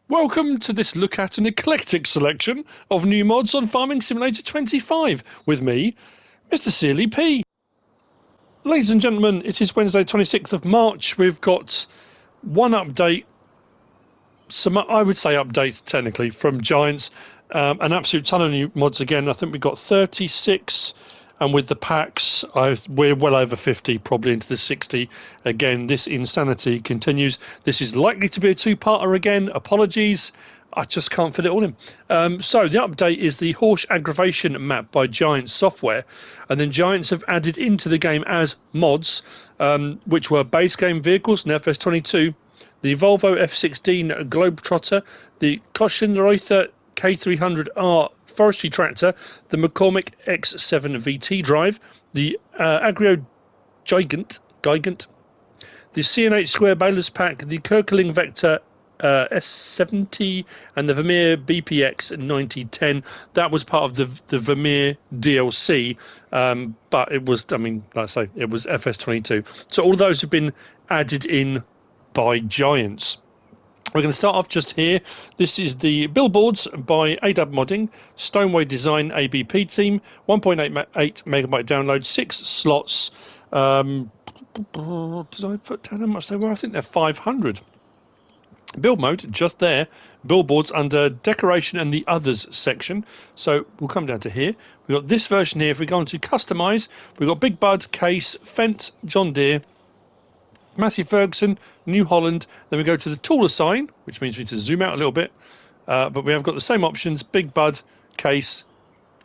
Welcome to this look at an eclectic selection of new mods on Farming Simulator 25 with me, MrSealyp. Ladies and gentlemen, it is Wednesday 26th of March. We've got one update, some I would say updates technically, from Giants, an absolute ton of new mods again. I think we've got 36, and with the packs we're well over 50, probably into the 60. Again, this insanity continues. This is likely to be a two-parter again. Apologies, I just can't fit it all in. So the update is the Horse Aggravation map by Giants Software, and then Giants have added into the game as mods, which were base game vehicles, an FS22, the Volvo F16 Globetrotter, the Cauchon-Reuther K300R forestry tractor, the McCormick X7 VT drive, the Agrio Gigant, the CNH Square Balers Pack, the Kirkling Vector S70, and the Vermeer BPX 9010. That was part of the Vermeer DLC, but it was, I mean, like I say, it was FS22. So all of those have been added in by Giants. We're going to start off just here. This is the BillBoards by Adub Modding, Stoneway Design ABP team, 1.8 megabyte download, 6 slots. Did I put down how much they were? I think they're 500. Build mode, just there. BillBoards under Decoration and the Others section. So we'll come down to here. We've got this version here. If we go on to Customize, we've got Big Bud, Case, Fendt, John Deere, Massey Ferguson, New Holland. Then we go to the tool assign, which means we need to zoom out a little bit. But we have got the same options: Big Bud, Case,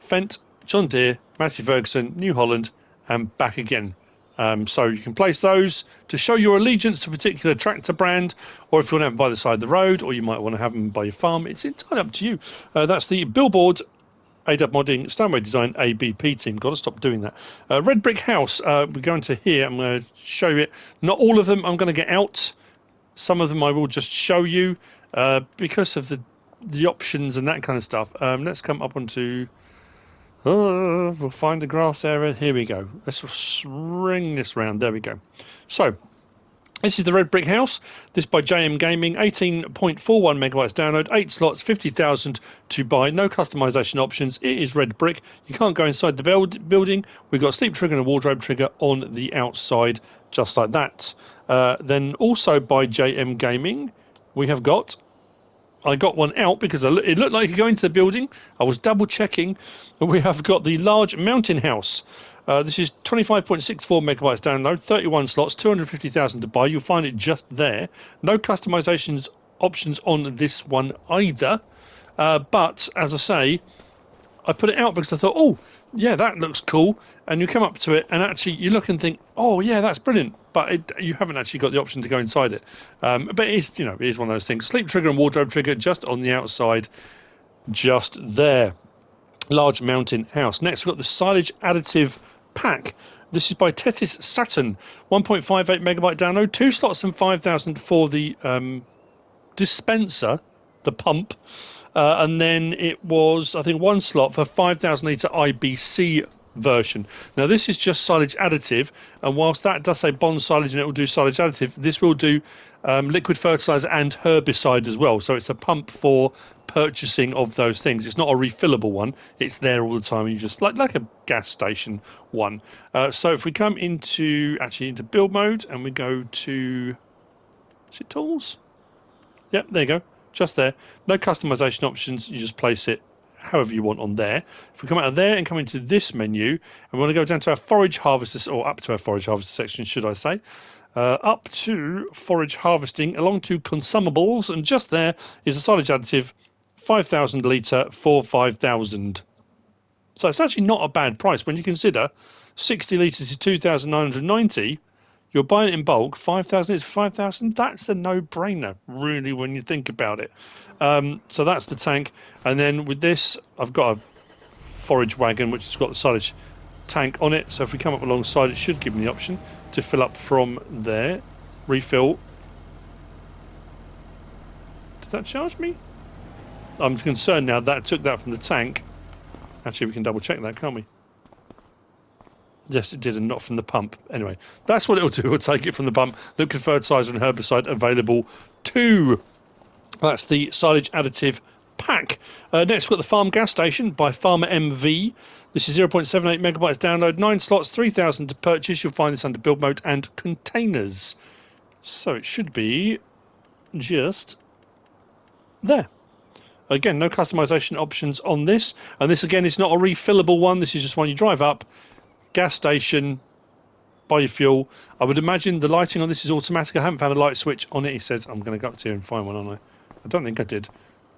Fendt, John Deere, Massey Ferguson, New Holland, and back again. So you can place those to show your allegiance to a particular tractor brand, or if you want to have them by the side of the road, or you might want to have them by your farm. It's entirely up to you. That's the BillBoard Adub Modding Stoneway Design ABP team. Got to stop doing that. Red Brick House. We're going to here. I'm going to show you it. Not all of them I'm going to get out. Some of them I will just show you because of the options and that kind of stuff. Let's come up onto. We'll find the grass area. Here we go. Let's ring this round. There we go. So. This is the Red Brick House. This by JM Gaming, 18.41 megabytes download, 8 slots, 50,000 to buy, no customization options. It is red brick. You can't go inside the building. We've got a sleep trigger and a wardrobe trigger on the outside, just like that. Then also by JM Gaming, we have got. I got one out because it looked like you could go into the building. I was double checking. We have got the large mountain house. This is 25.64 megabytes download, 31 slots, 250,000 to buy. You'll find it just there. No customizations options on this one either. But as I say, I put it out because I thought, oh, yeah, that looks cool. And you come up to it and actually you look and think, oh, yeah, that's brilliant. But you haven't actually got the option to go inside it. But it is, it is one of those things. Sleep trigger and wardrobe trigger just on the outside, just there. Large mountain house. Next, we've got the Silage Additive pack. This is by TethysSaturn, 1.58 megabyte download, 2 slots and 5,000 for the dispenser, the pump, and then it was, I think, 1 slot for 5,000 litre IBC version. Now this is just silage additive, and whilst that does say bond silage and it will do silage additive, this will do liquid fertilizer and herbicide as well. So it's a pump for purchasing of those things. It's not a refillable one. It's there all the time. You just like a gas station one. So if we come into build mode and we go to, is it tools? Yep, there you go. Just there. No customization options. You just place it however you want on there. If we come out of there and come into this menu, and we want to go down to our forage harvester, or up to our forage harvester section, should I say, up to forage harvesting, along to consumables, and just there is a silage additive, 5,000 litre for 5,000. So it's actually not a bad price when you consider 60 litres is 2,990. You're buying it in bulk, 5,000 is 5,000. That's a no-brainer, really, when you think about it. So that's the tank. And then with this, I've got a forage wagon, which has got the silage tank on it. So if we come up alongside, it should give me the option to fill up from there. Refill. Did that charge me? I'm concerned now that took that from the tank. Actually, we can double check that, can't we? Yes, it did, and not from the pump. Anyway, that's what it'll do. It'll take it from the pump. Liquid fertilizer and herbicide available too. That's the Silage Additive pack. Next, we've got the Farm Gas Station by Farmer MV. This is 0.78 megabytes download, 9 slots, 3,000 to purchase. You'll find this under build mode and containers. So it should be just there. Again, no customization options on this. And this, again, is not a refillable one. This is just one you drive up, gas station, buy your fuel. I would imagine the lighting on this is automatic. I haven't found a light switch on it. He says, I'm going to go up to here and find one, aren't I? I don't think I did.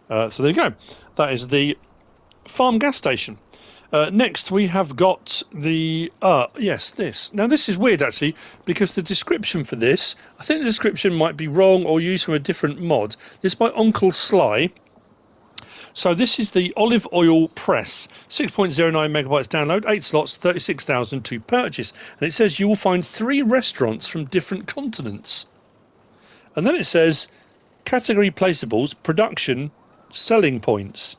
So there you go. That is the farm gas station. Next, we have got the... yes, this. Now, this is weird, actually, because the description for this, I think the description might be wrong or used from a different mod. This is by Oncle-Sly. So this is the olive oil press, 6.09 megabytes download, 8 slots, 36,000 to purchase. And it says you will find 3 restaurants from different continents. And then it says category placeables, production, selling points.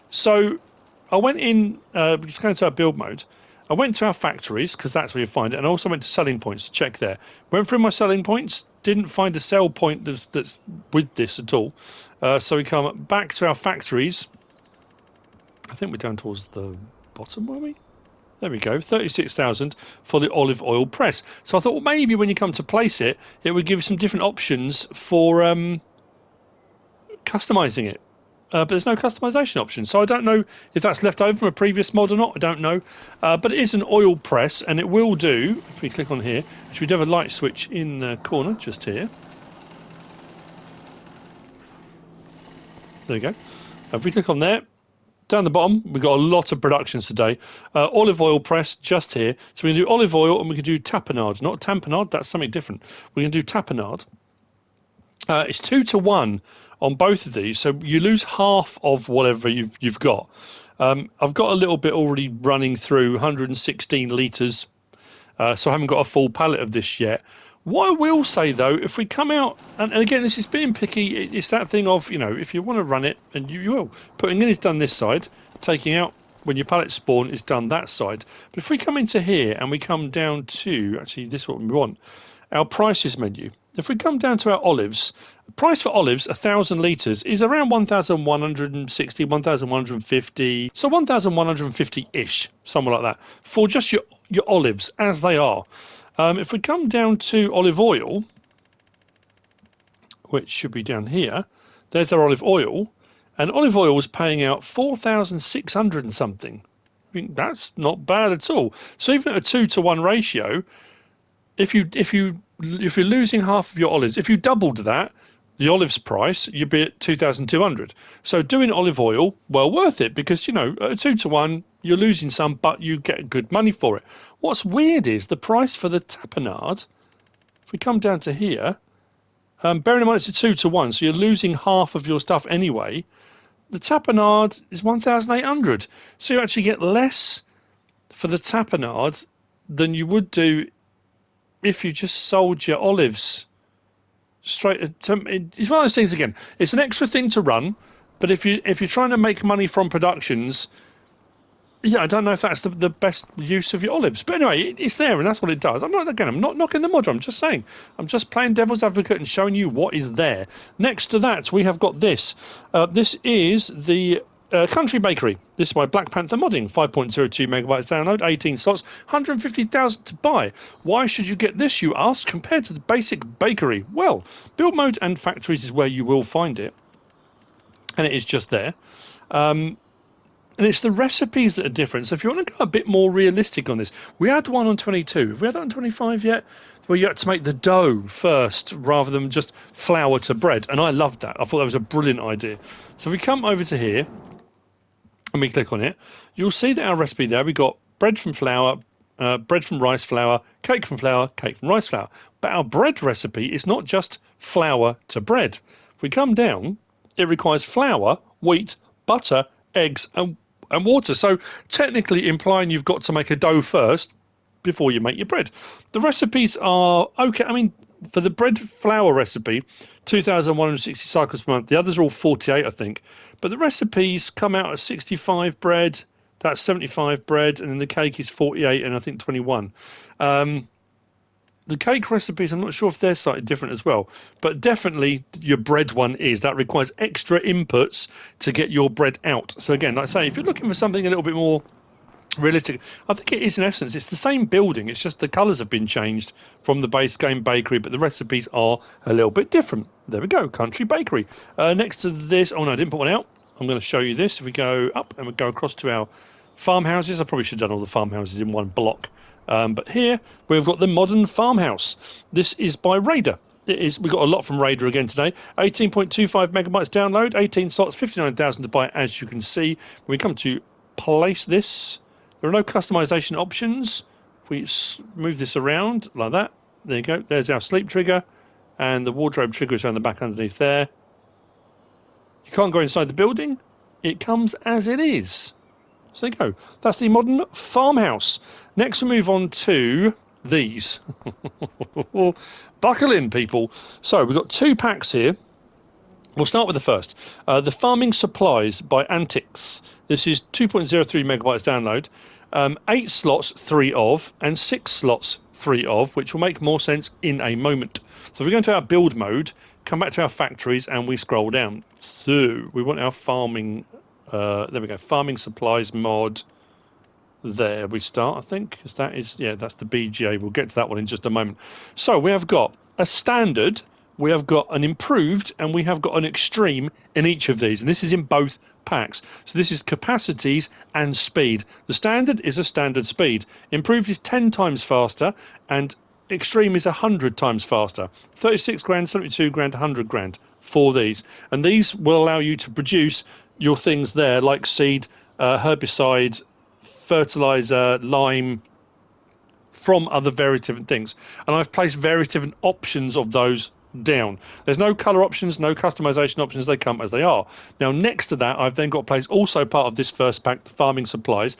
So I went in, just going to our build mode. I went to our factories, because that's where you find it, and I also went to selling points to check there. Went through my selling points, didn't find a sell point that's with this at all. So we come back to our factories. I think we're down towards the bottom, were we? There we go, 36,000 for the olive oil press. So I thought, well, maybe when you come to place it, it would give you some different options for customizing it. But there's no customization option, so I don't know if that's left over from a previous mod or not. I don't know, but it is an oil press, and it will do. If we click on here, we do have a light switch in the corner just here. There we go. If we click on there, down the bottom, we've got a lot of productions today. Olive oil press just here. So we can do olive oil, and we can do tapenade. Not tamponade, that's something different. We can do tapenade. It's 2 to 1 on both of these, so you lose half of whatever you've got. I've got a little bit already running through, 116 litres, so I haven't got a full pallet of this yet. What I will say, though, if we come out, and again, this is being picky, it's that thing of, you know, if you want to run it, and you will, putting in is done this side, taking out, when your pallets spawn, is done that side. But if we come into here, and we come down to, actually, this is what we want, our prices menu. If we come down to our olives, the price for olives, 1,000 litres, is around 1,160, 1,150, so 1,150-ish, somewhere like that, for just your olives as they are. If we come down to olive oil, which should be down here, there's our olive oil, and olive oil was paying out 4,600 and something. I mean, that's not bad at all. So even at a 2 to 1 ratio, if you're losing half of your olives, if you doubled that, the olives price, you'd be at 2,200. So doing olive oil, well worth it, because, you know, at a 2 to 1, you're losing some, but you get good money for it. What's weird is the price for the tapenade. If we come down to here, bearing in mind it's a 2 to 1, so you're losing half of your stuff anyway. The tapenade is 1,800. So you actually get less for the tapenade than you would do if you just sold your olives straight. It's one of those things, again, it's an extra thing to run, but if you're trying to make money from productions, yeah, I don't know if that's the best use of your olives. But anyway, it's there, and that's what it does. I'm not knocking the mod, I'm just saying. I'm just playing devil's advocate and showing you what is there. Next to that, we have got this. This is the Country Bakery. This is by BlackPanter Modding. 5.02 megabytes download, 18 slots, 150,000 to buy. Why should you get this, you ask, compared to the basic bakery? Well, build mode and factories is where you will find it. And it is just there. And it's the recipes that are different. So if you want to go a bit more realistic on this, we had one on 22. Have we had it on 25 yet? Where you had to make the dough first rather than just flour to bread. And I loved that. I thought that was a brilliant idea. So we come over to here and we click on it. You'll see that our recipe there, we've got bread from flour, bread from rice flour, cake from flour, cake from rice flour. But our bread recipe is not just flour to bread. If we come down, it requires flour, wheat, butter, eggs, and water. So technically implying you've got to make a dough first before you make your bread. The recipes are okay. I mean, for the bread flour recipe, 2,160 cycles per month. The others are all 48, I think. But the recipes come out at 65 bread, that's 75 bread, and then the cake is 48 and I think 21. The cake recipes, I'm not sure if they're slightly different as well, but definitely your bread one is. That requires extra inputs to get your bread out. So again, like I say, if you're looking for something a little bit more realistic, I think it is in essence. It's the same building. It's just the colours have been changed from the base game bakery, but the recipes are a little bit different. There we go, country bakery. Next to this, oh no, I didn't put one out. I'm going to show you this. If we go up and we go across to our farmhouses, I probably should have done all the farmhouses in one block. But here we've got the modern farmhouse. This is by Raider. We got a lot from Raider again today. 18.25 megabytes download, 18 slots, 59,000 to buy, as you can see. When we come to place this, there are no customization options. If we move this around like that, there you go. There's our sleep trigger, and the wardrobe trigger is around the back underneath there. You can't go inside the building. It comes as it is. So there you go. That's the modern farmhouse. Next we move on to these. Buckle in, people. So we've got 2 packs here. We'll start with the first. The Farming Supplies by Anthicz. This is 2.03 megabytes download. 8 slots, 3 of, and 6 slots, 3 of, which will make more sense in a moment. So if we go into our build mode, come back to our factories, and we scroll down. So we want our farming... there we go, Farming Supplies mod. There we start, I think. That is, yeah, that's the BGA. We'll get to that one in just a moment. So we have got a standard, we have got an improved, and we have got an extreme in each of these. And this is in both packs. So this is capacities and speed. The standard is a standard speed. Improved is 10 times faster, and extreme is 100 times faster. 36 grand, 72 grand, 100 grand for these. And these will allow you to produce your things there, like seed, herbicide, fertilizer, lime, from other various different things. And I've placed various different options of those down. There's no color options, no customization options. They come as they are. Now, next to that, I've then got placed also part of this first pack, the Farming Supplies,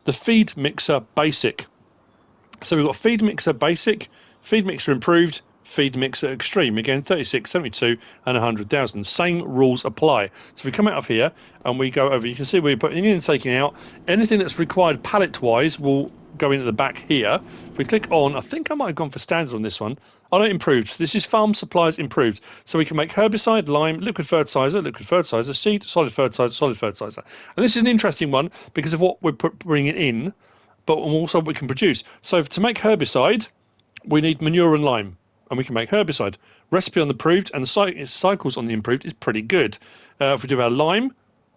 the Feed Mixer Basic. So we've got Feed Mixer Basic, Feed Mixer Improved, Feed Mixer Extreme. Again, 36, 72, and 100,000. Same rules apply. So if we come out of here and we go over, you can see we're putting in and taking out. Anything that's required pallet-wise will go into the back here. If we click on, I think I might have gone for standard on this one. Oh no, improved. This is Farm Supplies Improved. So we can make herbicide, lime, liquid fertilizer, seed, solid fertilizer. And this is an interesting one because of what we're bringing in, but also what we can produce. So to make herbicide, we need manure and lime, and we can make herbicide. Recipe on the improved and the cycles on the improved is pretty good. If we do our lime,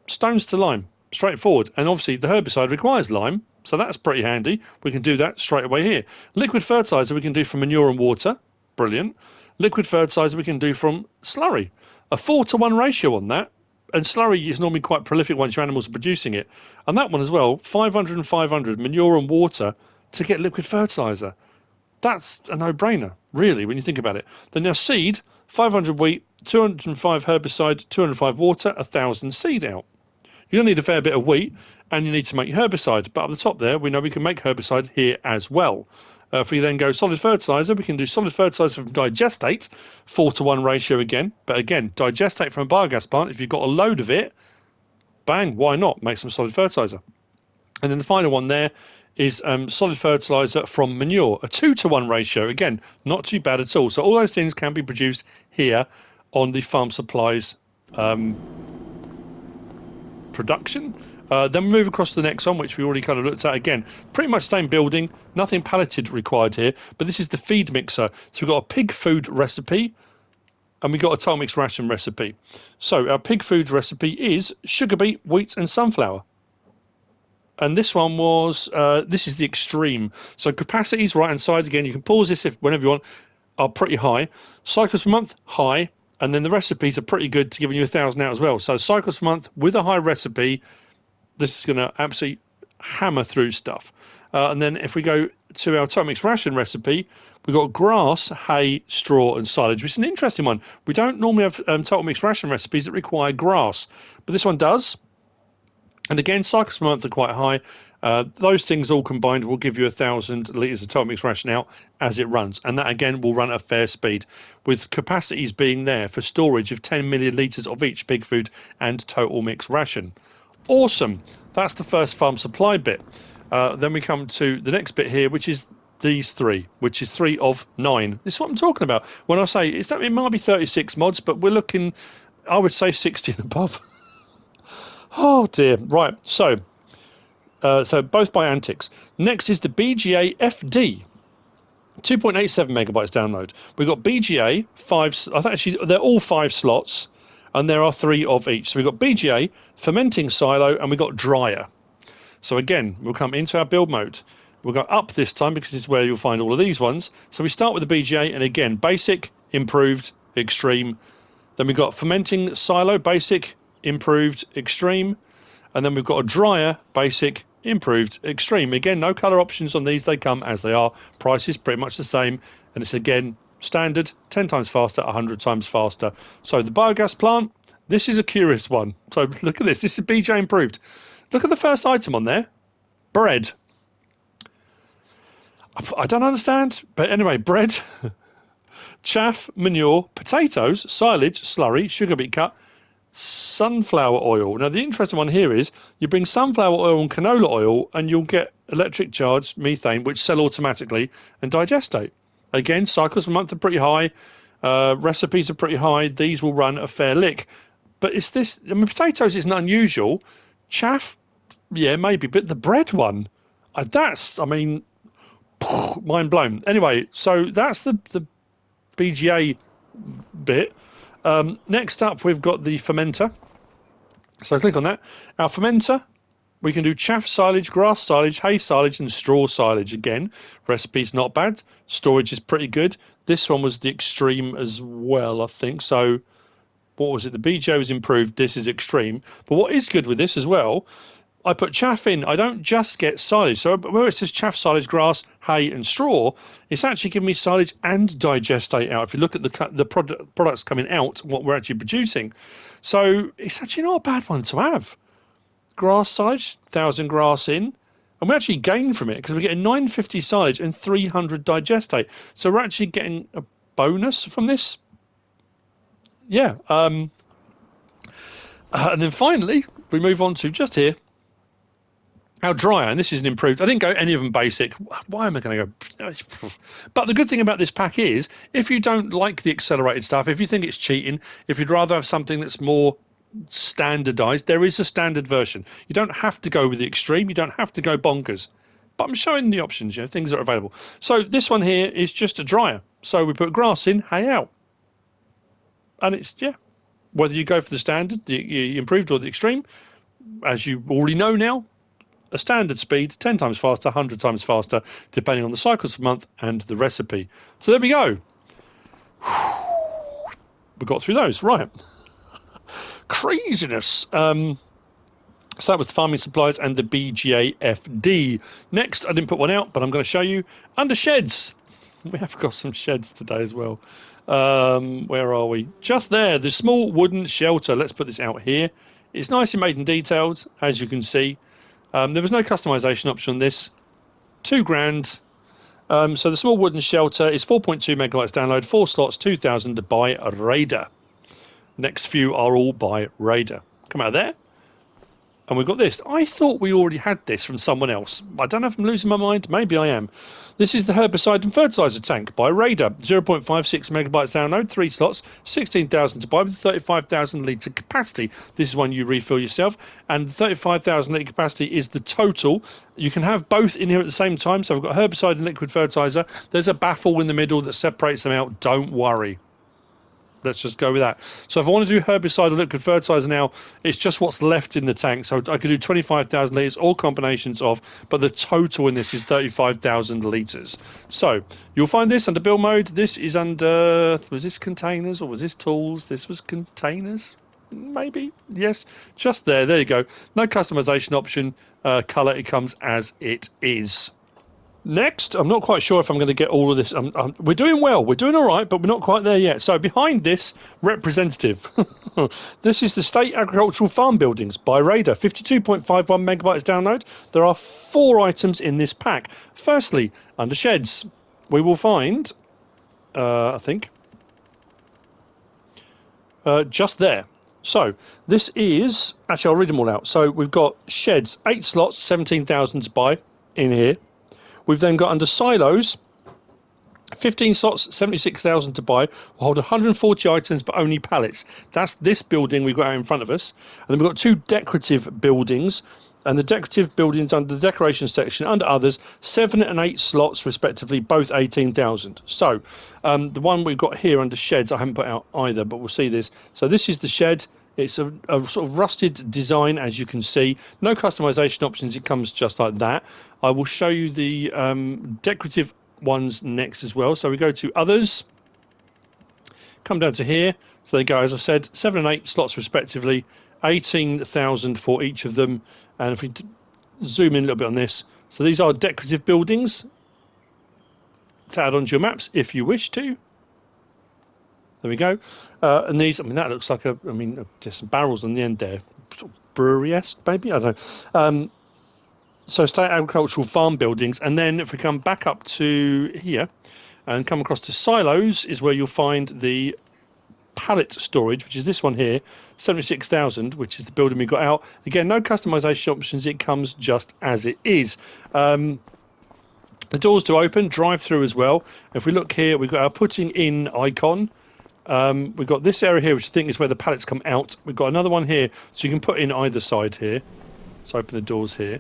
stones to lime, straightforward. And obviously the herbicide requires lime, so that's pretty handy. We can do that straight away here. Liquid fertilizer we can do from manure and water. Brilliant. Liquid fertilizer we can do from slurry. A 4-to-1 ratio on that. And slurry is normally quite prolific once your animals are producing it. And that one as well, 500 and 500, manure and water to get liquid fertilizer. That's a no-brainer, really, when you think about it. Then now seed, 500 wheat, 205 herbicide, 205 water, 1,000 seed out. You're going to need a fair bit of wheat, and you need to make herbicide. But up the top there, we know we can make herbicide here as well. If we then go solid fertilizer, we can do solid fertilizer from digestate, 4-to-1 ratio again. But again, digestate from a biogas plant, if you've got a load of it, bang, why not? Make some solid fertilizer. And then the final one there is solid fertilizer from manure, a 2-to-1 ratio. Again, not too bad at all. So all those things can be produced here on the Farm Supplies production. Then we move across to the next one, which we already kind of looked at. Again, pretty much same building, nothing palleted required here, but this is the feed mixer. So we've got a pig food recipe, and we've got a total mix ration recipe. So our pig food recipe is sugar beet, wheat, and sunflower. And this one was, this is the extreme. So capacities, right-hand side, again, you can pause this whenever you want, are pretty high. Cycles per month, high. And then the recipes are pretty good to giving you 1,000 out as well. So cycles per month with a high recipe, this is going to absolutely hammer through stuff. And then if we go to our total mix ration recipe, we've got grass, hay, straw, and silage, which is an interesting one. We don't normally have total mix ration recipes that require grass, but this one does. And again, cycles per month are quite high. Those things all combined will give you 1,000 litres of total mix ration out as it runs. And that, again, will run at a fair speed, with capacities being there for storage of 10 million litres of each pig food and total mix ration. Awesome. That's the first farm supply bit. Then we come to the next bit here, which is these three, which is 3 of 9. This is what I'm talking about when I say it might be 36 mods, but we're looking, I would say 60 and above. Oh dear. Right, so both by Anthicz. Next is the BGAFD, 2.87 megabytes download. We've got BGA, actually they're all 5 slots, and there are 3 of each. So we've got BGA, fermenting silo, and we've got dryer. So again, we'll come into our build mode. We'll go up this time because this is where you'll find all of these ones. So we start with the BGA, and again, basic, improved, extreme. Then we've got fermenting silo, basic, improved, extreme. And then we've got a dryer, basic, improved, extreme. Again, no colour options on these. They come as they are. Price is pretty much the same. And it's, again, standard, 10 times faster, 100 times faster. So the biogas plant, this is a curious one. So look at this. This is BGA improved. Look at the first item on there. Bread. I don't understand. But anyway, bread, chaff, manure, potatoes, silage, slurry, sugar beet cut, sunflower oil. Now the interesting one here is you bring sunflower oil and canola oil and you'll get electric charged methane, which sell automatically and digestate. Again, cycles per month are pretty high, recipes are pretty high. These will run a fair lick, but it's this, I mean, potatoes isn't unusual. Chaff, yeah, maybe, but the bread one, that's, I mean, mind blown. Anyway, so that's the BGA bit. Next up, we've got the fermenter. So click on that. Our fermenter, we can do chaff silage, grass silage, hay silage, and straw silage. Again, recipe's not bad. Storage is pretty good. This one was the extreme as well, I think. So what was it? The BGA was improved. This is extreme. But what is good with this as well, I put chaff in. I don't just get silage. So where it says chaff, silage, grass, hay, and straw, it's actually giving me silage and digestate out. If you look at the products coming out, what we're actually producing. So it's actually not a bad one to have. Grass silage, 1,000 grass in. And we actually gain from it because we're getting 950 silage and 300 digestate. So we're actually getting a bonus from this. Yeah. And then finally, we move on to just here. Our dryer, and this is an improved. I didn't go any of them basic. Why am I going to go? But the good thing about this pack is, if you don't like the accelerated stuff, if you think it's cheating, if you'd rather have something that's more standardized, there is a standard version. You don't have to go with the extreme. You don't have to go bonkers. But I'm showing the options, you know, things that are available. So this one here is just a dryer. So we put grass in, hay out. And it's, yeah, whether you go for the standard, the improved, or the extreme, as you already know now, a standard speed, 10 times faster, 100 times faster, depending on the cycles per month and the recipe. So there we go. We got through those, right. Craziness. So that was the farming supplies and the BGAFD. Next, I didn't put one out, but I'm going to show you under sheds. We have got some sheds today as well. Where are we? Just there, the small wooden shelter. Let's put this out here. It's nicely made and detailed, as you can see. There was no customization option on this. £2,000. So the small wooden shelter is 4.2 megabytes download, 4 slots, 2,000 by Raider. Next few are all by Raider. Come out of there. And we've got this. I thought we already had this from someone else. I don't know if I'm losing my mind. Maybe I am. This is the Herbicide and Fertilizer tank by Raider. 0.56 megabytes download, 3 slots, 16,000 to buy with 35,000 litre capacity. This is one you refill yourself. And 35,000 litre capacity is the total. You can have both in here at the same time. So we've got herbicide and liquid fertilizer. There's a baffle in the middle that separates them out. Don't worry. Let's just go with that. So if I want to do herbicide or liquid fertilizer now, it's just what's left in the tank. So I could do 25,000 litres, all combinations of, but the total in this is 35,000 litres. So you'll find this under build mode. This is under, was this containers or was this tools? This was containers, maybe. Yes, just there. There you go. No customization option. Colour, it comes as it is. Next, I'm not quite sure if I'm going to get all of this. We're doing well. We're doing all right, but we're not quite there yet. So behind this, representative. This is the State Agricultural Farm Buildings by Raider. 52.51 megabytes download. There are 4 items in this pack. Firstly, under sheds, we will find, I think, just there. So this is, actually I'll read them all out. So we've got sheds, 8 slots, 17,000 to buy in here. We've then got under silos, 15 slots, 76,000 to buy. We'll hold 140 items, but only pallets. That's this building we've got out in front of us. And then we've got 2 decorative buildings. And the decorative buildings under the decoration section, under others, 7 and 8 slots respectively, both 18,000. So the one we've got here under sheds, I haven't put out either, but we'll see this. So this is the shed. It's a sort of rusted design, as you can see. No customization options. It comes just like that. I will show you the decorative ones next as well. So we go to others, come down to here. So they go, as I said, 7 and 8 slots respectively, 18,000 for each of them. And if we zoom in a little bit on this, so these are decorative buildings to add onto your maps if you wish to. There we go. And these, I mean, that looks like just some barrels on the end there, sort of brewery-esque maybe, I don't know. So state agricultural farm buildings, and then if we come back up to here and come across to silos, is where you'll find the pallet storage, which is this one here, 76,000, which is the building we got out. Again, no customization options. It comes just as it is. The doors to open, drive through as well. If we look here, we've got our putting in icon. We've got this area here, which I think is where the pallets come out. We've got another one here, so you can put in either side here. Let's open the doors here.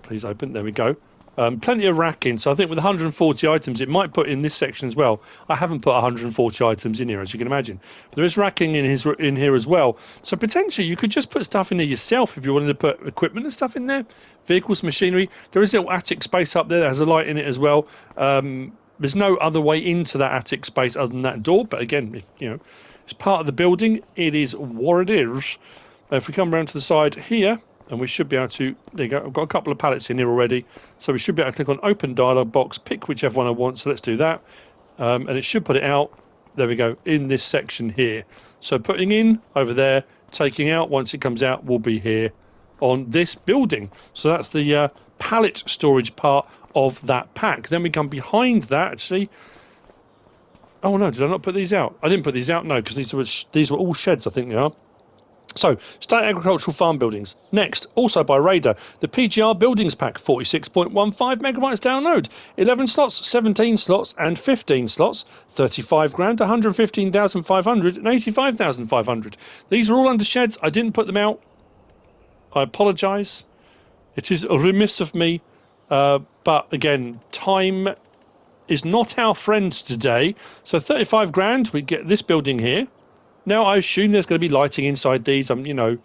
Please open. There we go. Plenty of racking. So I think with 140 items, it might put in this section as well. I haven't put 140 items in here, as you can imagine. But there is racking in here as well. So potentially you could just put stuff in there yourself if you wanted to put equipment and stuff in there. Vehicles, machinery. There is a little attic space up there that has a light in it as well. There's no other way into that attic space other than that door. But again, it's part of the building. It is what it is. If we come around to the side here, and we should be able to, there you go, I've got a couple of pallets in here already, so we should be able to click on open dialog box, pick whichever one I want, so let's do that, and it should put it out, there we go, in this section here. So putting in over there, taking out once it comes out will be here on this building. So that's the pallet storage part of that pack. Then we come behind that, actually. Oh no, did I not put these out? I didn't put these out, no, because these were all sheds, I think they are. So, state agricultural farm buildings. Next, also by Radar, the PGR buildings pack, 46.15 megabytes download, 11 slots, 17 slots, and 15 slots, 35 grand, 115,500, and 85,500. These are all under sheds. I didn't put them out. I apologise. It is remiss of me. But again, time is not our friend today. So 35 grand, we get this building here. Now, I assume there's going to be lighting inside these. I know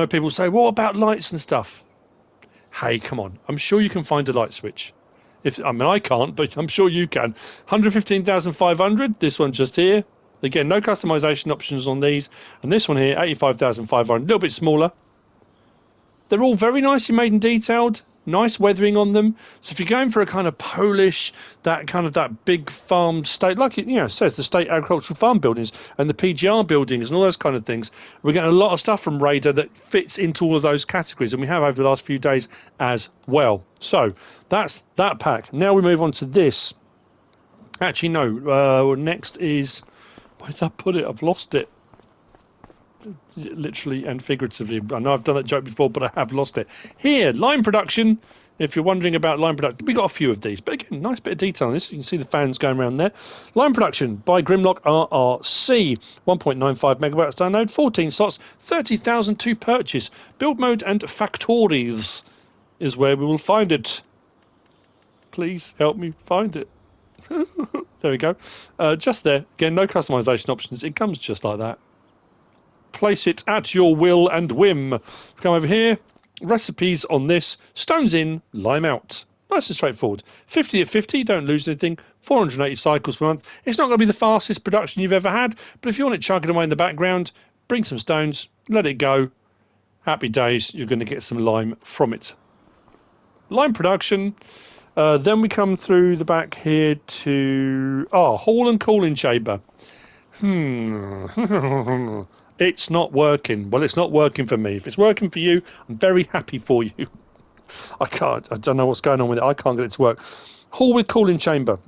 people say, what about lights and stuff? Hey, come on. I'm sure you can find a light switch. I can't, but I'm sure you can. 115,500. This one just here. Again, no customization options on these. And this one here, 85,500. A little bit smaller. They're all very nicely made and detailed. Nice weathering on them. So if you're going for a kind of Polish, that big farm state, like it says, the state agricultural farm buildings and the PGR buildings and all those kind of things, we're getting a lot of stuff from Radar that fits into all of those categories, and we have over the last few days as well. So that's that pack. Now we move on to this. Actually, no. Next is, where did I put it? I've lost it. Literally and figuratively. I know I've done that joke before, but I have lost it. Here, line production. If you're wondering about line production, we got a few of these, but again, nice bit of detail on this. You can see the fans going around there. Line production by Grimlock RRC, 1.95 megabytes download, 14 slots, 30,000 to purchase. Build mode and factories is where we will find it. Please help me find it. There we go. Just there. Again, no customization options. It comes just like that. Place it at your will and whim. Come over here. Recipes on this. Stones in, lime out. Nice and straightforward. 50 at 50, don't lose anything. 480 cycles per month. It's not going to be the fastest production you've ever had, but if you want it chugging away in the background, bring some stones, let it go. Happy days, you're going to get some lime from it. Lime production. Then we come through the back here to hall and cooling chamber. It's not working. Well, it's not working for me. If it's working for you, I'm very happy for you. I don't know what's going on with it. I can't get it to work. Hall with cooling chamber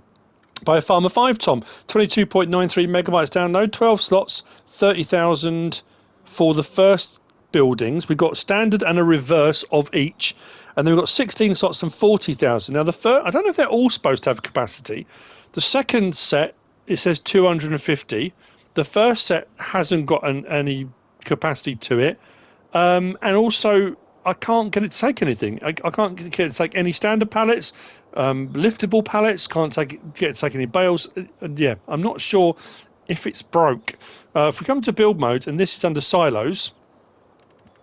by farmerfivetom. 22.93 megabytes download, 12 slots, 30,000 for the first buildings. We've got standard and a reverse of each. And then we've got 16 slots and 40,000. Now, the first, I don't know if they're all supposed to have capacity. The second set, it says 250. The first set hasn't got any capacity to it. And also, I can't get it to take anything. I can't get it to take any standard pallets, liftable pallets, can't get it to take any bales. Yeah, I'm not sure if it's broke. If we come to build mode, and this is under silos,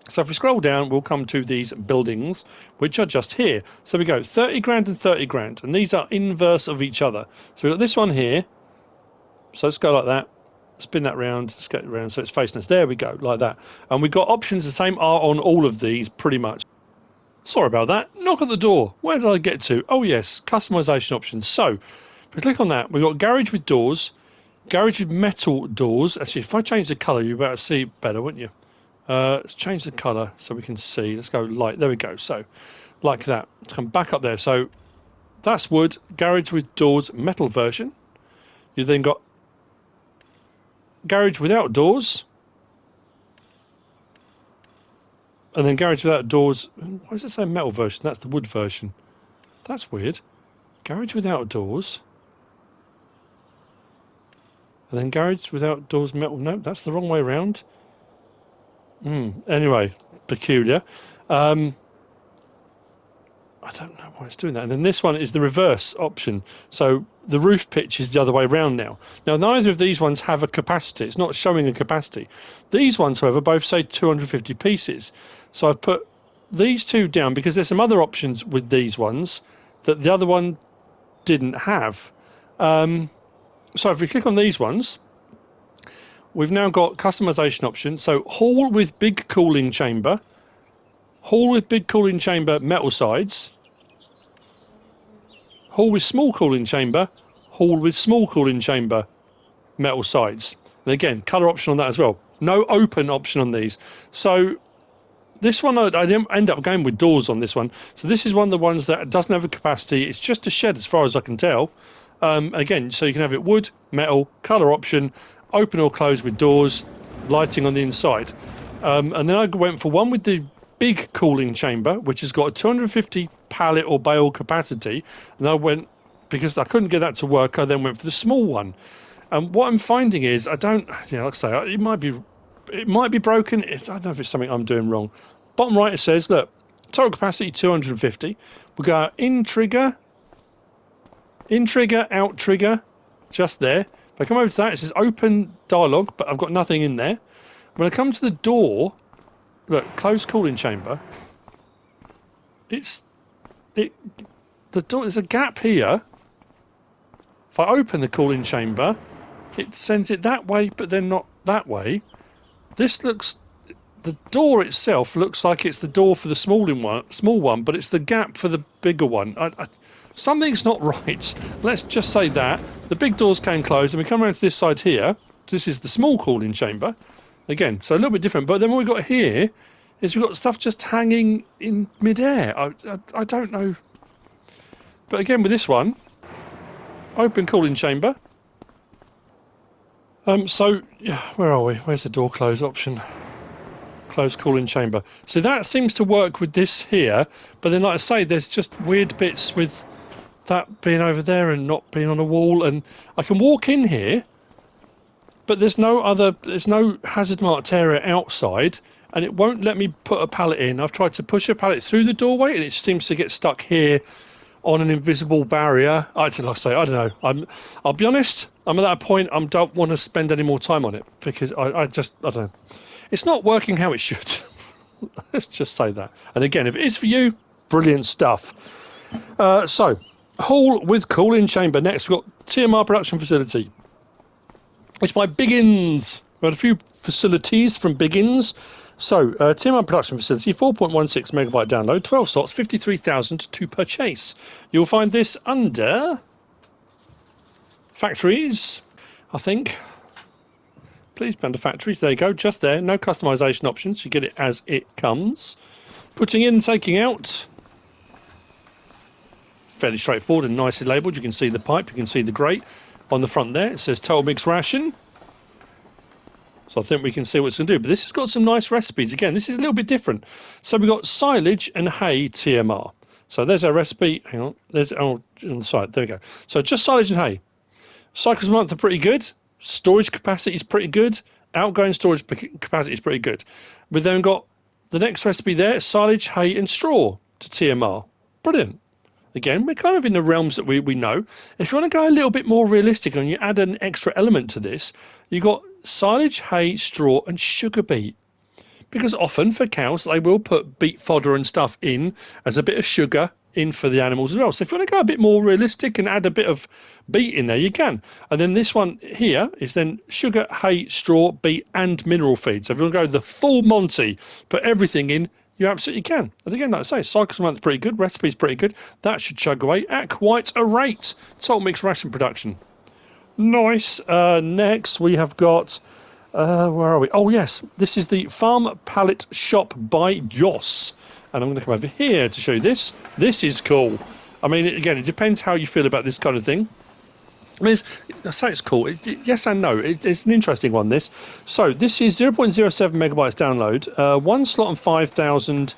so if we scroll down, we'll come to these buildings, which are just here. So we go 30 grand and 30 grand, and these are inverse of each other. So we've got this one here. So let's go like that. Spin that round, let's get it around so it's facing us. There we go, like that. And we've got options the same are on all of these, pretty much. Sorry about that. Knock at the door. Where did I get to? Oh yes, customization options. So if we click on that, we've got garage with doors, garage with metal doors. Actually, if I change the colour, you'll be able to see better, wouldn't you? Let's change the colour so we can see. Let's go light. There we go. So, like that. Let's come back up there. So, that's wood. Garage with doors, metal version. You then got garage without doors. And then garage without doors. Why does it say metal version? That's the wood version. That's weird. Garage without doors. And then garage without doors, metal. No, that's the wrong way around. Anyway, peculiar. I don't know why it's doing that. And then this one is the reverse option. So the roof pitch is the other way around now. Now, neither of these ones have a capacity. It's not showing a capacity. These ones, however, both say 250 pieces. So I've put these two down because there's some other options with these ones that the other one didn't have. So if we click on these ones, we've now got customization options. So hall with big cooling chamber, hall with big cooling chamber, metal sides, hall with small cooling chamber, hall with small cooling chamber, metal sides. And again, colour option on that as well. No open option on these. So this one, I end up going with doors on this one. So this is one of the ones that doesn't have a capacity. It's just a shed as far as I can tell. Again, so you can have it wood, metal, colour option, open or close with doors, lighting on the inside. And then I went for one with the big cooling chamber, which has got a 250 pallet or bale capacity. And I went, because I couldn't get that to work, I then went for the small one. And what I'm finding is, I don't, like I say, it might be broken. I don't know if it's something I'm doing wrong. Bottom right, it says, look, total capacity 250. We go in trigger, out trigger, just there. If I come over to that, it says open dialog, but I've got nothing in there. When I come to the door, look, closed cooling chamber. The door, there's a gap here. If I open the cooling chamber, it sends it that way, but then not that way. This looks, the door itself looks like it's the door for the small one, but it's the gap for the bigger one. Something's not right. Let's just say that. The big doors can close, and we come around to this side here. This is the small cooling chamber. Again, so a little bit different. But then what we've got here is we've got stuff just hanging in midair. I don't know. But again, with this one, open cooling chamber. So, yeah, where are we? Where's the door close option? Close cooling chamber. So that seems to work with this here. But then, like I say, there's just weird bits with that being over there and not being on a wall. And I can walk in here, but there's no hazard marked area outside, and it won't let me put a pallet in. I've tried to push a pallet through the doorway, and it seems to get stuck here on an invisible barrier. I don't know. I'll be honest, I'm at that point, I don't want to spend any more time on it, because I don't know. It's not working how it should. Let's just say that. And again, if it is for you, brilliant stuff. So, hall with cooling chamber. Next, we've got TMR production facility. It's by Biggins. We've got a few facilities from Biggins. So, TMR production facility, 4.16 megabyte download, 12 slots, 53,000 to purchase. You'll find this under factories, I think. Please be under factories. There you go, just there. No customization options. You get it as it comes. Putting in, taking out. Fairly straightforward and nicely labelled. You can see the pipe, you can see the grate on the front there. It says total mix ration. So I think we can see what it's going to do. But this has got some nice recipes. Again, this is a little bit different. So we've got silage and hay TMR. So there's our recipe. Hang on. There's on the side. There we go. So just silage and hay. Cycles a month are pretty good. Storage capacity is pretty good. Outgoing storage capacity is pretty good. We've then got the next recipe there, silage, hay and straw to TMR. Brilliant. Again, we're kind of in the realms that we know. If you want to go a little bit more realistic and you add an extra element to this, you've got silage, hay, straw and sugar beet. Because often for cows, they will put beet fodder and stuff in as a bit of sugar in for the animals as well. So if you want to go a bit more realistic and add a bit of beet in there, you can. And then this one here is then sugar, hay, straw, beet and mineral feed. So if you want to go the full Monty, put everything in, you absolutely can. And again, like I say, cycles a month pretty good, recipe's pretty good. That should chug away at quite a rate. Total mixed ration production. Nice. Next we have got, where are we? Oh yes, this is the Farm Pallet Shop by Jos. And I'm going to come over here to show you this. This is cool. I mean, again, it depends how you feel about this kind of thing. I mean, I say it's cool. Yes and no. It's an interesting one, this. So this is 0.07 megabytes download. One slot on 5,000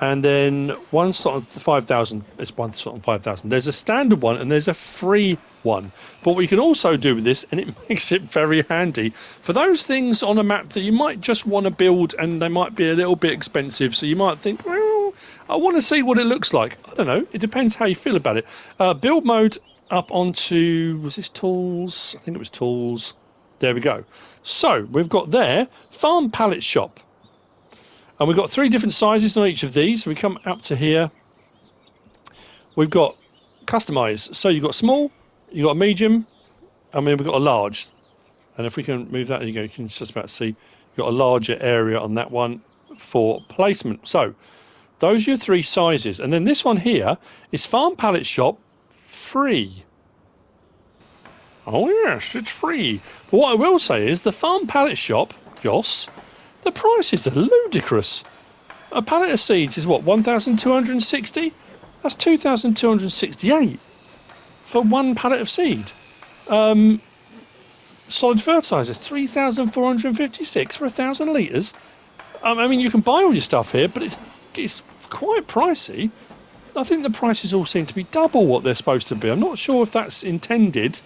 and then one slot on 5,000. It's one slot on 5,000. There's a standard one and there's a free one. But what you can also do with this, and it makes it very handy, for those things on a map that you might just want to build and they might be a little bit expensive, so you might think, well, I want to see what it looks like. I don't know. It depends how you feel about it. Build mode up onto, was this tools? I think it was tools. There we go. So we've got there, Farm Pallet Shop. And we've got 3 different sizes on each of these. We come up to here. We've got customize. So you've got small, you've got a medium, and then we've got a large. And if we can move that, there you go, you can just about see you've got a larger area on that one for placement. So those are your 3 sizes. And then this one here is Farm Pallet Shop free. Oh yes, it's free. But what I will say is the Farm Pallet Shop, Jos, the prices are ludicrous. A pallet of seeds is what, 1,260? That's 2,268 for one pallet of seed. Solid fertilizer, 3,456 for 1,000 litres. I mean, you can buy all your stuff here, but it's quite pricey. I think the prices all seem to be double what they're supposed to be. I'm not sure if that's intended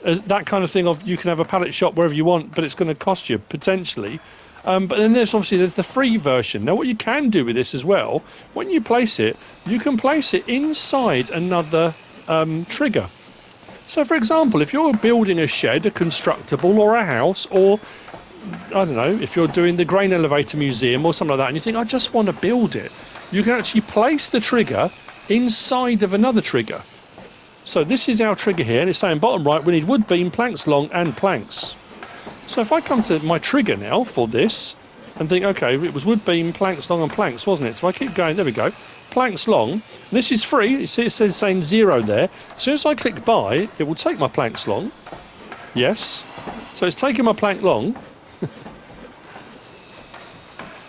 as that kind of thing of you can have a pallet shop wherever you want, but it's going to cost you potentially. But then there's the free version. Now what you can do with this as well, when you place it, you can place it inside another trigger. So for example, if you're building a shed, a constructible or a house, or I don't know, if you're doing the grain elevator museum or something like that, and you think, I just want to build it, you can actually place the trigger inside of another trigger. So this is our trigger here, and it's saying bottom right, we need wood beam, planks long, and planks. So if I come to my trigger now for this, and think, okay, it was wood beam, planks long, and planks, wasn't it? So I keep going, there we go, planks long. This is free, you see it says saying 0 there. As soon as I click buy, it will take my planks long. Yes. So it's taken my plank long,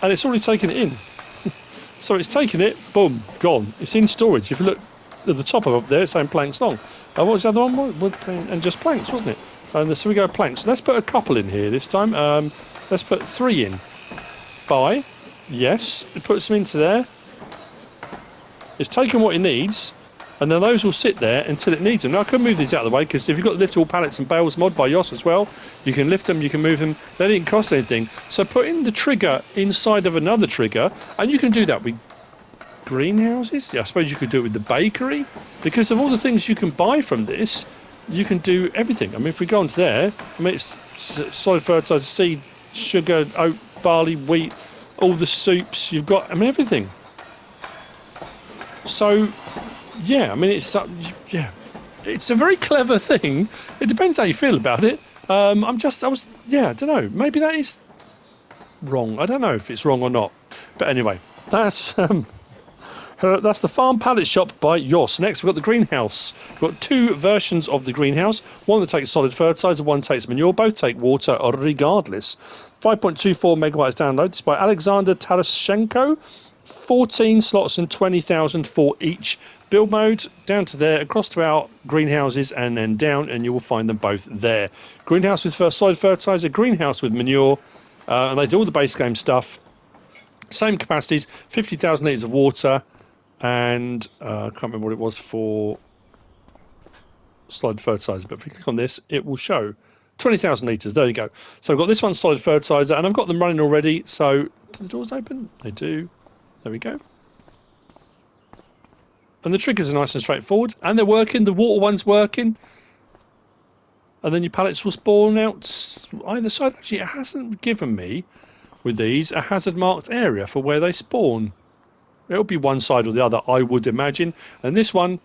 and it's already taken it in. So it's taken it, boom, gone. It's in storage. If you look at the top of up there, it's saying planks long. What was the other one? Wood and just planks, wasn't it? And so we go planks. Let's put a couple in here this time. Let's put 3 in. Buy. Yes. It puts them into there. It's taken what it needs, and then those will sit there until it needs them. Now I can move these out of the way, because if you've got liftable pallets and bales mod by Jos as well, you can lift them, you can move them. They didn't cost anything. So put in the trigger inside of another trigger, and you can do that with greenhouses. Yeah, I suppose you could do it with the bakery, because of all the things you can buy from this, you can do everything. I mean, if we go onto there, I mean, it's solid fertilizer, seed, sugar, oat, barley, wheat, all the soups you've got, I mean, everything. So yeah, I mean, it's a very clever thing. It depends how you feel about it. I don't know, maybe that is wrong. I don't know if it's wrong or not, but anyway, that's the Farm Pallet Shop by Jos. Next, we've got the greenhouse. We've got 2 versions of the greenhouse. One that takes solid fertilizer, one takes manure. Both take water regardless. 5.24 megabytes download. It's by Alexander Tarashenko. 14 slots and 20,000 for each. Build mode, down to there, across to our greenhouses, and then down, and you will find them both there. Greenhouse with solid fertilizer, greenhouse with manure, and they do all the base game stuff. Same capacities, 50,000 litres of water, and I can't remember what it was for solid fertilizer, but if we click on this, it will show 20,000 litres. There you go. So I've got this one solid fertilizer, and I've got them running already. So do the doors open? They do. There we go. And the triggers are nice and straightforward, and they're working. The water one's working, and then your pallets will spawn out either side. Actually, it hasn't given me with these a hazard marked area for where they spawn. It'll be one side or the other, I would imagine. And this one,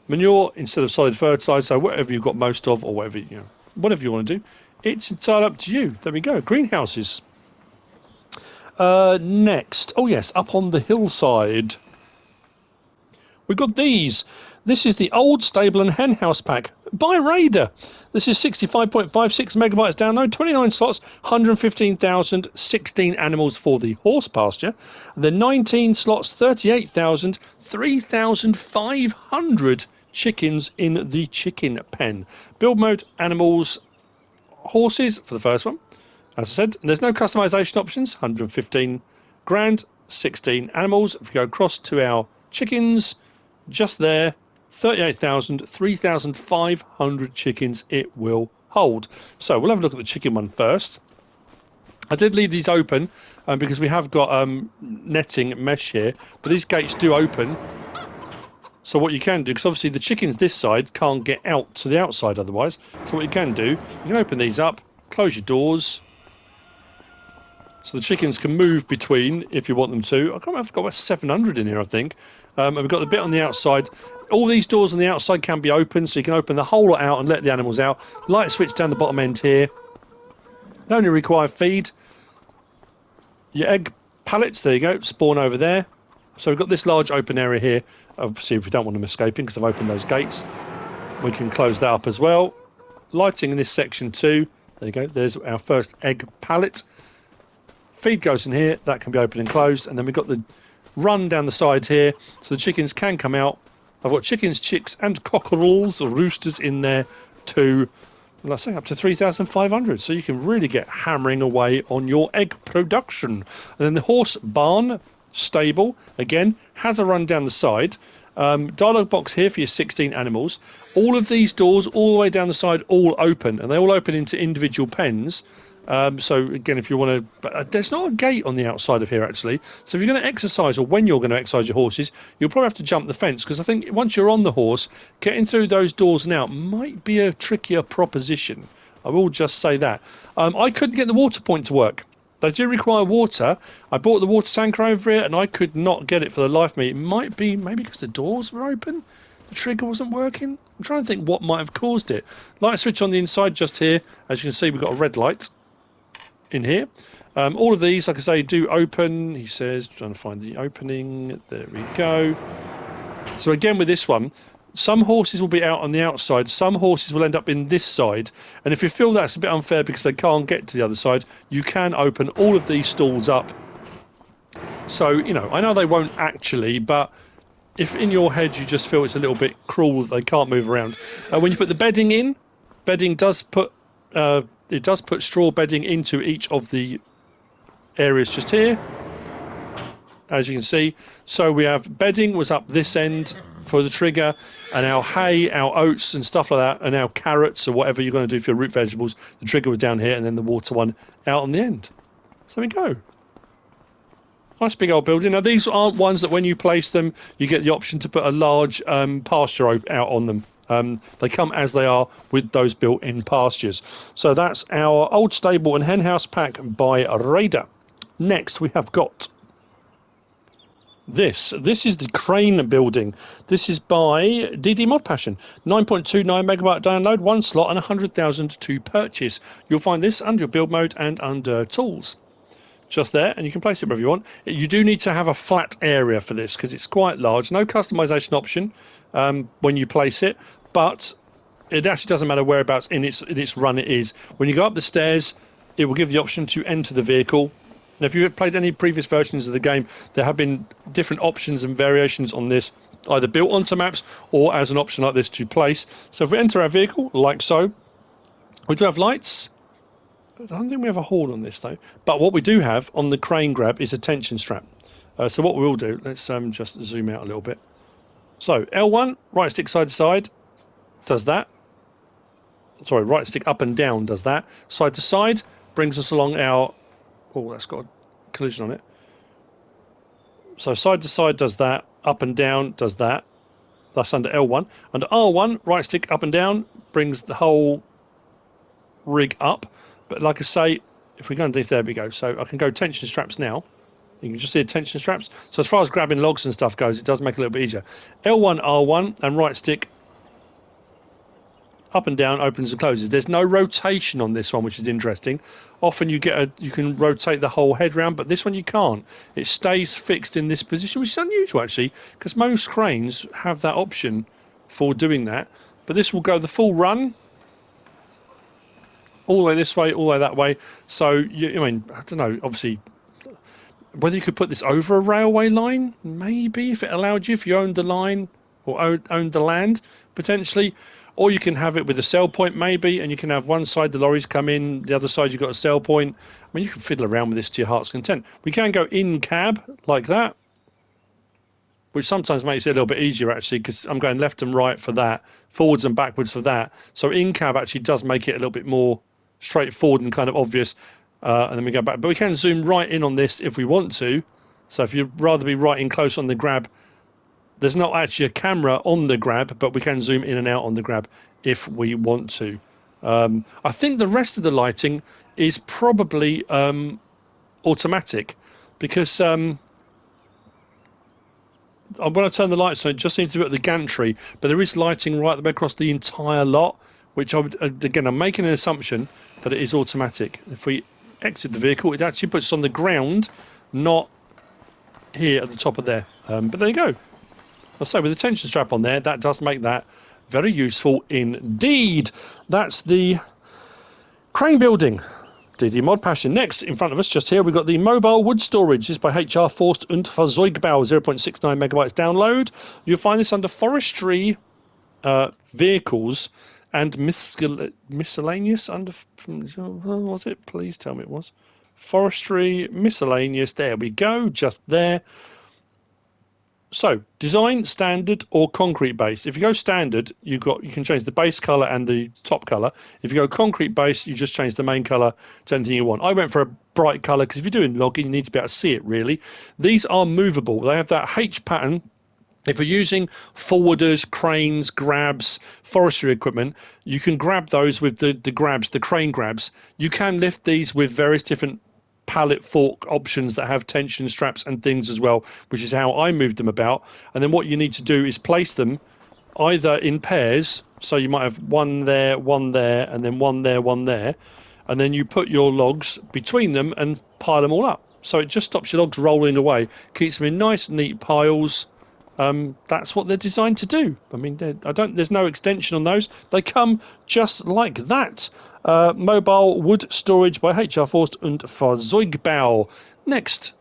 manure instead of solid fertilizer, so whatever you've got most of, or whatever whatever you want to do, it's entirely up to you. There we go. Greenhouses. Next, oh yes, up on the hillside, we've got these. This is the old stable and hen house pack by Raider. This is 65.56 megabytes download, 29 slots, 115,000, 16 animals for the horse pasture. And then 19 slots, 38,000, 3,500 chickens in the chicken pen. Build mode, animals, horses for the first one. As I said, there's no customization options, 115 grand, 16 animals. If we go across to our chickens, just there, 38,000, 3,500 chickens it will hold. So we'll have a look at the chicken one first. I did leave these open because we have got netting mesh here, but these gates do open. So what you can do, because obviously the chickens this side can't get out to the outside otherwise, so what you can do, you can open these up, close your doors, so the chickens can move between if you want them to. I can't remember, I've got about 700 in here, I think. And we've got the bit on the outside. All these doors on the outside can be open, so you can open the whole lot out and let the animals out. Light switch down the bottom end here. They only require feed. Your egg pallets, there you go, spawn over there. So we've got this large open area here. Obviously, if we don't want them escaping, because I've opened those gates, we can close that up as well. Lighting in this section too. There you go, there's our first egg pallet. Feed goes in here, that can be open and closed, and then we've got the run down the sides here, so the chickens can come out. I've got chickens, chicks, and cockerels or roosters in there too. And I say up to 3,500, so you can really get hammering away on your egg production. And then the horse barn stable again has a run down the side. Dialogue box here for your 16 animals. All of these doors, all the way down the side, all open, and they all open into individual pens. So again, if you want to, there's not a gate on the outside of here actually. So if you're going to exercise, or when you're going to exercise your horses, you'll probably have to jump the fence, because I think once you're on the horse, getting through those doors now might be a trickier proposition. I will just say that. I couldn't get the water point to work. They do require water. I bought the water tanker over here and I could not get it for the life of me. It might be maybe because the doors were open, the trigger wasn't working. I'm trying to think what might have caused it. Light switch on the inside just here. As you can see, we've got a red light in here. All of these, like I say, do open. He says, trying to find the opening. There we go. So again with this one, some horses will be out on the outside, some horses will end up in this side, and if you feel that's a bit unfair because they can't get to the other side, you can open all of these stalls up. So, you know, I know they won't actually, but if in your head you just feel it's a little bit cruel that they can't move around. When you put the bedding in, bedding does put it does put straw bedding into each of the areas just here, as you can see. So we have bedding was up this end for the trigger, and our hay, our oats and stuff like that, and our carrots or whatever you're going to do for your root vegetables, the trigger was down here, and then the water one out on the end. So there we go. Nice big old building. Now these aren't ones that when you place them you get the option to put a large pasture out on them. They come as they are with those built-in pastures. So that's our old stable and hen house pack by Raider. Next we have got this is the crane building. This is by DD ModPassion. 9.29 megabyte download, 1 slot and 100,000 to purchase. You'll find this under your build mode and under tools. Just there, and you can place it wherever you want. You do need to have a flat area for this because it's quite large. No customization option when you place it, but it actually doesn't matter whereabouts in its run it is. When you go up the stairs, it will give the option to enter the vehicle. Now, if you've played any previous versions of the game, there have been different options and variations on this, either built onto maps or as an option like this to place. So if we enter our vehicle, like so, we do have lights. I don't think we have a horn on this though. But what we do have on the crane grab is a tension strap. So what we will do, let's just zoom out a little bit. So L1, right stick side to side, does that. Sorry, right stick up and down does that. Side to side brings us along our... Oh, that's got a collision on it. So side to side does that. Up and down does that. That's under L1. Under R1, right stick up and down brings the whole rig up. But like I say, if we go underneath, there we go. So I can go tension straps now. You can just see the tension straps. So as far as grabbing logs and stuff goes, it does make it a little bit easier. L1, R1, and right stick up and down opens and closes. There's no rotation on this one, which is interesting. Often you can rotate the whole head round, but this one you can't. It stays fixed in this position, which is unusual actually, because most cranes have that option for doing that. But this will go the full run, all the way this way, all the way that way. So I mean, I don't know. Obviously, whether you could put this over a railway line, maybe, if it allowed you, if you owned the line or owned the land, potentially. Or you can have it with a sell point, maybe, and you can have one side the lorries come in, the other side you've got a sell point. I mean, you can fiddle around with this to your heart's content. We can go in cab like that, which sometimes makes it a little bit easier, actually, because I'm going left and right for that, forwards and backwards for that. So in cab actually does make it a little bit more straightforward and kind of obvious. And then we go back. But we can zoom right in on this if we want to. So if you'd rather be right in close on the grab, there's not actually a camera on the grab, but we can zoom in and out on the grab if we want to. I think the rest of the lighting is probably automatic, because when I turn the lights on, it just seems to be at the gantry, but there is lighting right the way across the entire lot, which I would, again, I'm making an assumption that it is automatic. If we exit the vehicle, it actually puts us on the ground, not here at the top of there. But there you go. I'll say with the tension strap on there, that does make that very useful indeed. That's the crane building. DD ModPassion. Next, in front of us, just here, we've got the mobile wood storage. This is by HR Forst und Fahrzeugbau, 0.69 megabytes download. You'll find this under forestry vehicles and miscellaneous under... What was it? Please tell me it was. Forestry, miscellaneous. There we go, just there. So, design, standard, or concrete base. If you go standard, you can change the base colour and the top colour. If you go concrete base, you just change the main colour to anything you want. I went for a bright colour because if you're doing logging, you need to be able to see it, really. These are movable. They have that H pattern. If you're using forwarders, cranes, grabs, forestry equipment, you can grab those with the grabs, the crane grabs. You can lift these with various different pallet fork options that have tension straps and things as well, which is how I moved them about. And then what you need to do is place them either in pairs, so you might have one there, and then one there, and then you put your logs between them and pile them all up. So it just stops your logs rolling away, keeps them in nice neat piles. That's what they're designed to do. I mean, there's no extension on those. They come just like that. Mobile wood storage by HR Forst und Fahrzeugbau. Next.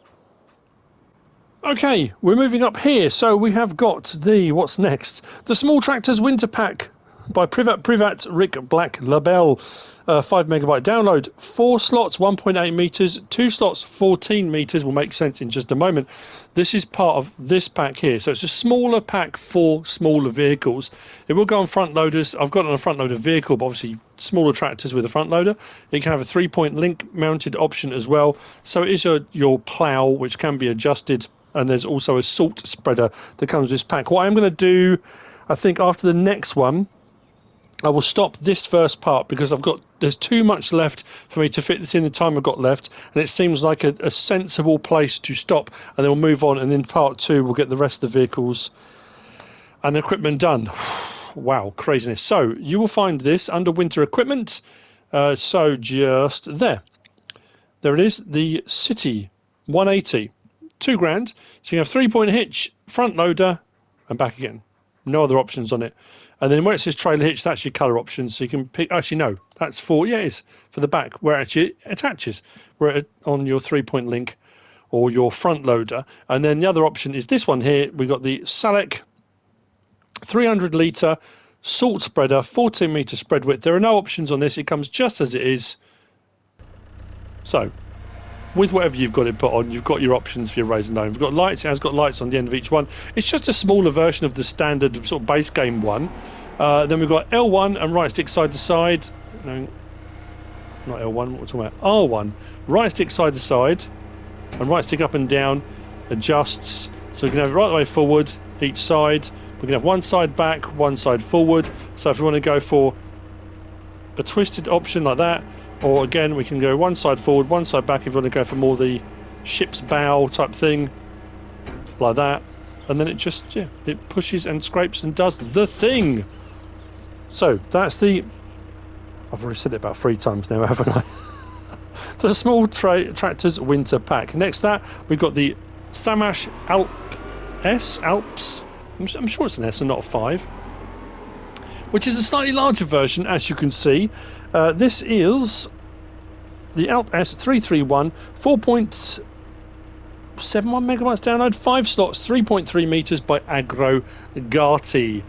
Okay, we're moving up here. So we have got what's next? The Small Tractors Winter Pack by privatprivat Rick Black Labelle. 5 megabyte download. 4 slots, 1.8 meters. 2 slots, 14 meters. Will make sense in just a moment. This is part of this pack here. So it's a smaller pack for smaller vehicles. It will go on front loaders. I've got it on a front loader vehicle, but obviously smaller tractors with a front loader. It can have a 3-point link mounted option as well. So it is your plough, which can be adjusted. And there's also a salt spreader that comes with this pack. What I'm going to do, I think after the next one, I will stop this first part because there's too much left for me to fit this in the time I've got left, and it seems like a sensible place to stop, and then we'll move on, and in part 2 we'll get the rest of the vehicles and equipment done. Wow, craziness. So you will find this under winter equipment. So just there it is, the City 180, £2,000. So you have 3-point hitch, front loader, and back again. No other options on it. And then where it says trailer hitch, that's your colour option. So you can pick, actually no, that's for, yeah, it is for the back, where it actually attaches, on your 3-point link or your front loader. And then the other option is this one here. We've got the Silage 300 litre salt spreader, 14 metre spread width. There are no options on this. It comes just as it is. So, with whatever you've got it put on, you've got your options for your razor gnome. We've got lights, it has got lights on the end of each one. It's just a smaller version of the standard sort of base game one. Then we've got L1 and right stick side to side. No, not L1, what we're talking about? R1. Right stick side to side, and right stick up and down adjusts. So we can have it right the way forward, each side. We can have one side back, one side forward. So if we want to go for a twisted option like that, or again we can go one side forward, one side back if you want to go for more the ship's bow type thing, like that. And then it just, yeah, it pushes and scrapes and does the thing. So that's the, I've already said it about 3 times now, haven't I? The small tractors winter pack. Next to that, we've got the Silage Alps. I'm sure it's an S and not a 5. Which is a slightly larger version, as you can see. This is the Alp S331, 4.71 megabytes download, 5 slots, 3.3 meters by Gati.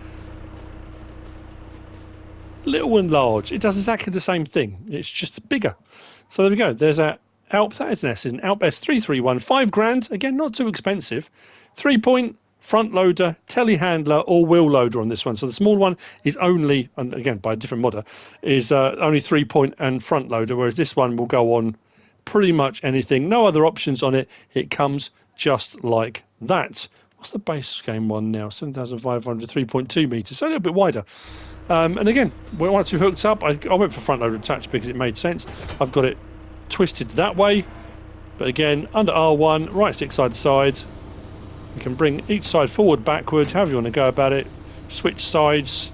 Little and large, it does exactly the same thing, it's just bigger. So there we go, there's a Alp, that is an S, is an Alp S331, 5 grand, again not too expensive, 3-point front loader, telehandler or wheel loader on this one. So the small one is only, and again by a different modder, is only 3-point and front loader, whereas this one will go on pretty much anything. No other options on it, it comes just like that. What's the base game one now? 7,500, 3.2 meters, so a little bit wider. And again, once we've hooked up, I went for front loader attached because it made sense. I've got it twisted that way, but again, under R1, right stick side to side. You can bring each side forward, backward, however you want to go about it. Switch sides.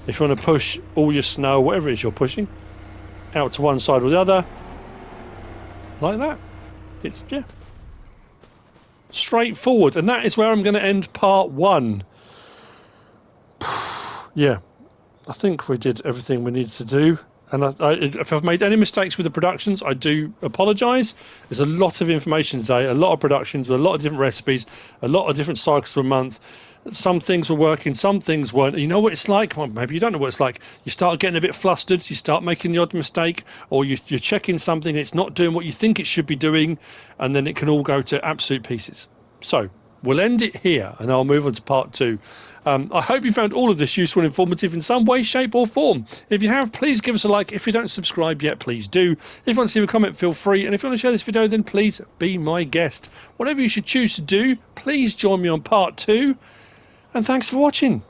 If you want to push all your snow, whatever it is you're pushing, out to one side or the other. Like that. It's, yeah, straightforward. And that is where I'm going to end part 1. Yeah, I think we did everything we needed to do. And if I've made any mistakes with the productions, I do apologise. There's a lot of information today, a lot of productions, with a lot of different recipes, a lot of different cycles per month. Some things were working, some things weren't. You know what it's like? Well, maybe you don't know what it's like. You start getting a bit flustered, you start making the odd mistake, or you're checking something, and it's not doing what you think it should be doing, and then it can all go to absolute pieces. So, we'll end it here, and I'll move on to part 2. I hope you found all of this useful and informative in some way, shape or form. If you have, please give us a like. If you don't subscribe yet, please do. If you want to leave a comment, feel free. And if you want to share this video, then please be my guest. Whatever you should choose to do, please join me on part 2. And thanks for watching.